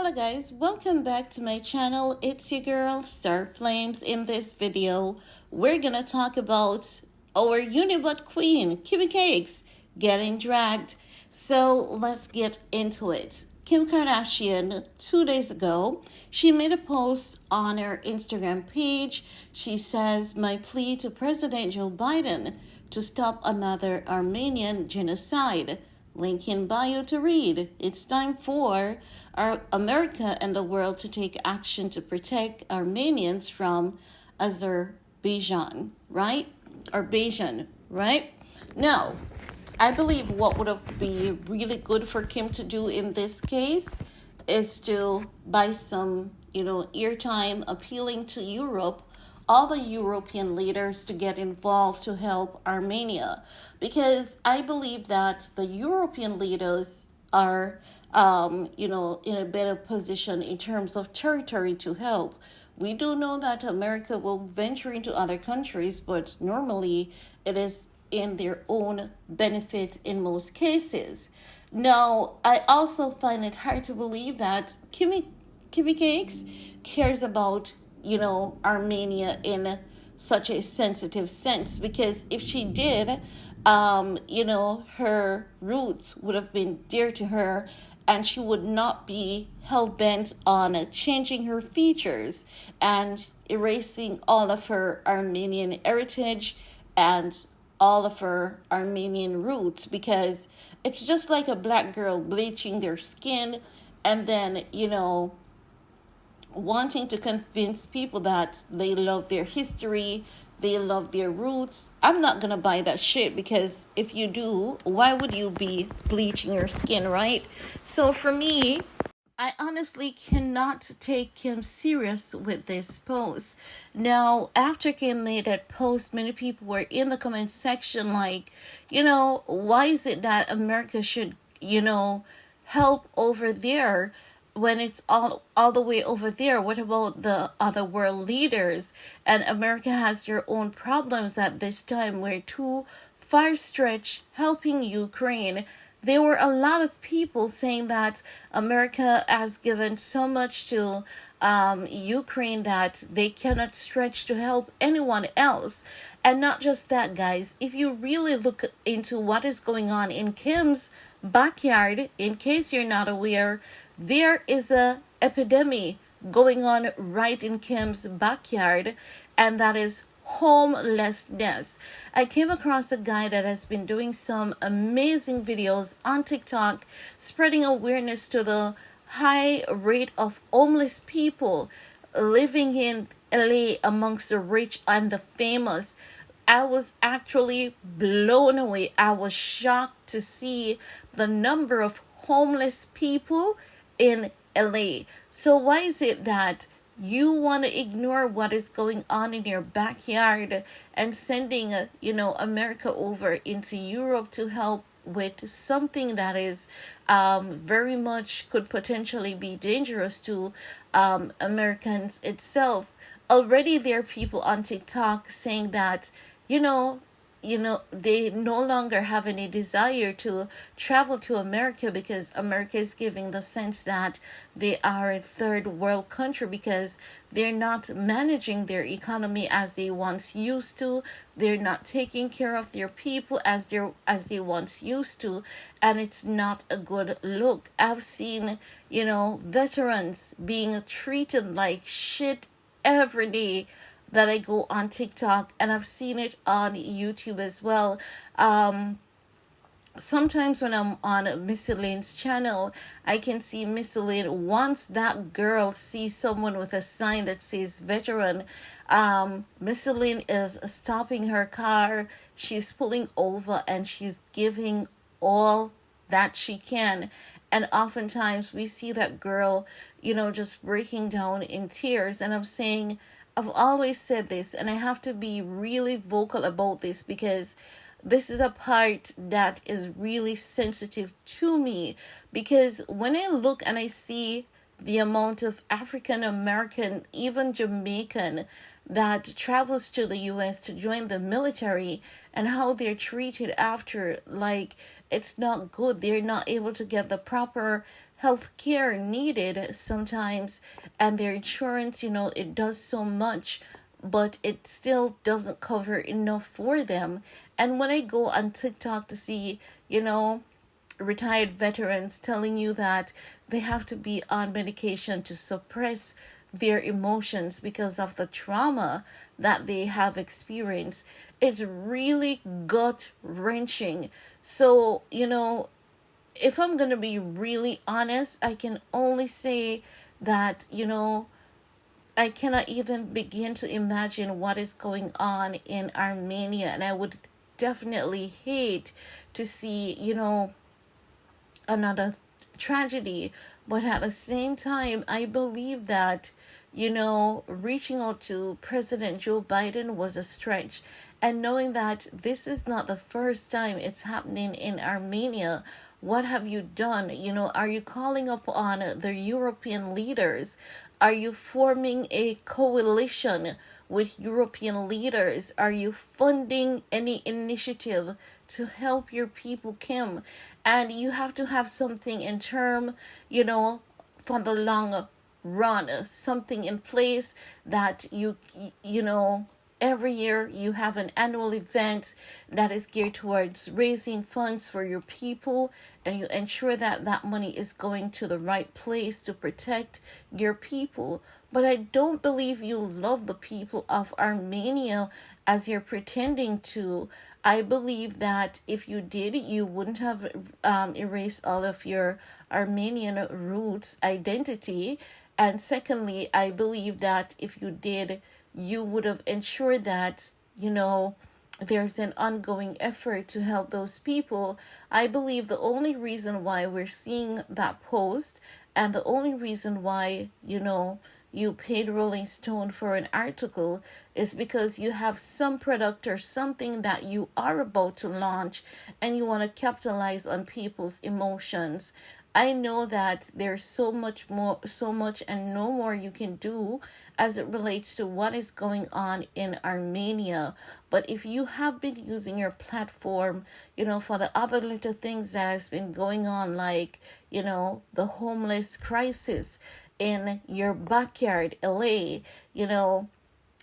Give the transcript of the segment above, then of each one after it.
Hello guys, welcome back to my channel. It's your girl Star Flames. In this video, we're gonna talk about our Unibut queen, Kimmy Cakes, getting dragged. So let's get into it. Kim Kardashian, 2 days ago, she made a post on her Instagram page. She says, "My plea to President Joe Biden to stop another Armenian genocide." Link in bio to read. It's time for our America and the world to take action to protect Armenians from Azerbaijan, right? Azerbaijan, right? Now, I believe what would have been really good for Kim to do in this case is to buy some, airtime appealing to Europe, all the European leaders to get involved to help Armenia, because I believe that the European leaders are, in a better position in terms of territory to help. We do know that America will venture into other countries, but normally it is in their own benefit in most cases. Now, I also find it hard to believe that Kimmy Cakes cares about Armenia in such a sensitive sense, because if she did, her roots would have been dear to her, and she would not be hell-bent on changing her features and erasing all of her Armenian heritage and all of her Armenian roots, because it's just like a black girl bleaching their skin and then, wanting to convince people that they love their history, they love their roots. I'm not gonna buy that shit, because if you do, why would you be bleaching your skin, right? So for me, I honestly cannot take Kim serious with this post. Now, after Kim made that post, many people were in the comment section like, why is it that America should, help over there when it's all the way over there? What about the other world leaders? And America has their own problems at this time. We're too far stretched helping Ukraine. There were a lot of people saying that America has given so much to Ukraine that they cannot stretch to help anyone else. And not just that, guys. If you really look into what is going on in Kim's backyard, in case you're not aware, there is a epidemic going on right in Kim's backyard, and that is homelessness. I came across a guy that has been doing some amazing videos on TikTok, spreading awareness to the high rate of homeless people living in LA amongst the rich and the famous. I was actually blown away. I was shocked to see the number of homeless people in LA. So why is it that you want to ignore what is going on in your backyard and sending, America over into Europe to help with something that is very much could potentially be dangerous to Americans itself? Already there are people on TikTok saying that, they no longer have any desire to travel to America, because America is giving the sense that they are a third world country, because they're not managing their economy as they once used to. They're not taking care of their people as they once used to, and it's not a good look. I've seen, veterans being treated like shit every day that I go on TikTok, and I've seen it on YouTube as well. Sometimes when I'm on Miss Elaine's channel, I can see Miss Elaine, once that girl sees someone with a sign that says veteran, Miss Elaine is stopping her car, she's pulling over, and she's giving all that she can. And oftentimes we see that girl, just breaking down in tears. And I'm saying, I've always said this, and I have to be really vocal about this, because this is a part that is really sensitive to me. Because when I look and I see the amount of African American, even Jamaican, that travels to the US to join the military, and how they're treated after. Like, it's not good. They're not able to get the proper health care needed sometimes, and their insurance, it does so much, but it still doesn't cover enough for them. And when I go on TikTok to see, retired veterans telling you that they have to be on medication to suppress their emotions because of the trauma that they have experienced, it's really gut wrenching. So, if I'm going to be really honest, I can only say that, I cannot even begin to imagine what is going on in Armenia. And I would definitely hate to see, another tragedy. But at the same time, I believe that, reaching out to President Joe Biden was a stretch. And knowing that this is not the first time it's happening in Armenia, what have you done? Are you calling upon the European leaders? Are you forming a coalition with European leaders? Are you funding any initiative to help your people, Kim? And you have to have something in term, for the long run, something in place that every year you have an annual event that is geared towards raising funds for your people, and you ensure that that money is going to the right place to protect your people. But I don't believe you love the people of Armenia as you're pretending to. I believe that if you did, you wouldn't have erased all of your Armenian roots identity. And secondly, I believe that if you did, you would have ensured that, there's an ongoing effort to help those people. I believe the only reason why we're seeing that post, and the only reason why, you paid Rolling Stone for an article, is because you have some product or something that you are about to launch, and you want to capitalize on people's emotions. I know that there's so much and no more you can do as it relates to what is going on in Armenia. But if you have been using your platform, for the other little things that has been going on, like, the homeless crisis in your backyard, LA,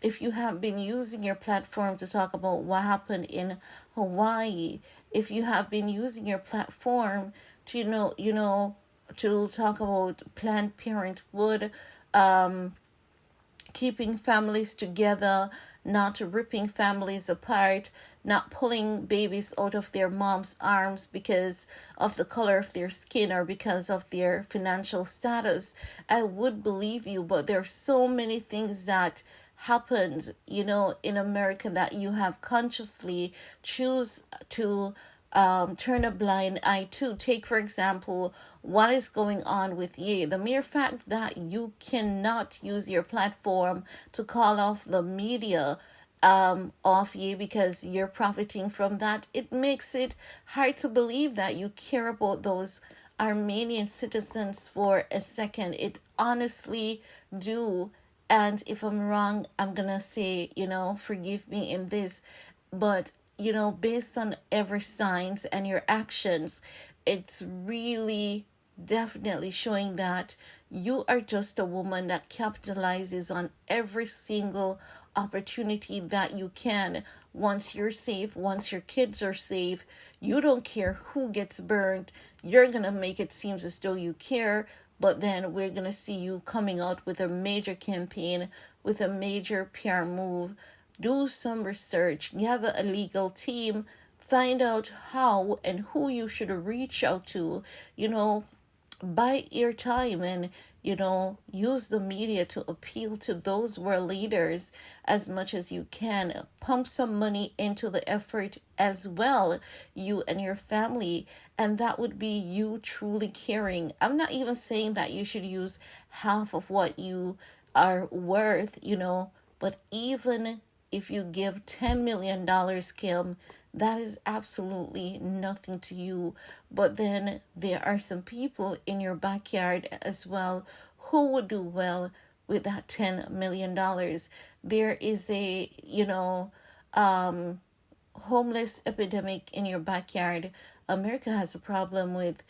if you have been using your platform to talk about what happened in Hawaii, if you have been using your platform to to talk about Planned Parenthood, keeping families together, not ripping families apart, not pulling babies out of their mom's arms because of the color of their skin or because of their financial status, I would believe you. But there are so many things that happened, in America that you have consciously choose to turn a blind eye to. Take, for example, what is going on with Ye. The mere fact that you cannot use your platform to call off the media off Ye because you're profiting from that, it makes it hard to believe that you care about those Armenian citizens for a second. It honestly do. And if I'm wrong, I'm gonna say, forgive me in this, but based on every signs and your actions, it's really definitely showing that you are just a woman that capitalizes on every single opportunity that you can. Once you're safe, once your kids are safe, you don't care who gets burned. You're gonna make it seem as though you care, but then we're gonna see you coming out with a major campaign, with a major PR move. Do some research, gather a legal team, find out how and who you should reach out to, buy your time, and, use the media to appeal to those world leaders as much as you can. Pump some money into the effort as well, you and your family, and that would be you truly caring. I'm not even saying that you should use half of what you are worth, but even if you give $10 million, Kim, that is absolutely nothing to you. But then there are some people in your backyard as well who would do well with that $10 million? There is a, homeless epidemic in your backyard. America has a problem with,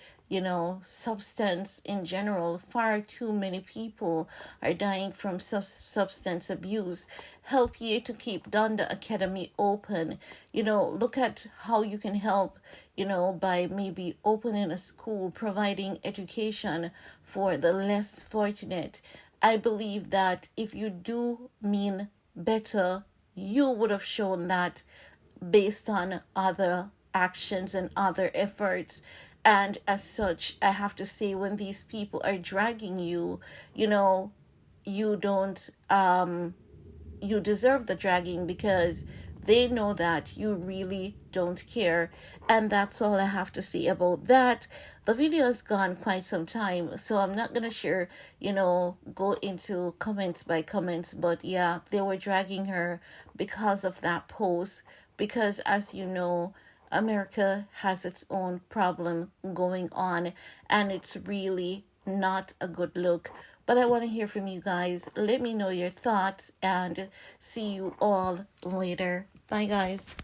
substance in general. Far too many people are dying from substance abuse. Help you to keep Donda Academy open. Look at how you can help, by maybe opening a school, providing education for the less fortunate. I believe that if you do mean better, you would have shown that based on other actions and other efforts. And as such, I have to say, when these people are dragging you, you know, you don't you deserve the dragging, because they know that you really don't care. And that's all I have to say about that. The video has gone quite some time, so I'm not gonna share, go into comments by comments. But yeah, they were dragging her because of that post, because as you know, America has its own problem going on, and it's really not a good look. But I want to hear from you guys. Let me know your thoughts, and see you all later. Bye, guys.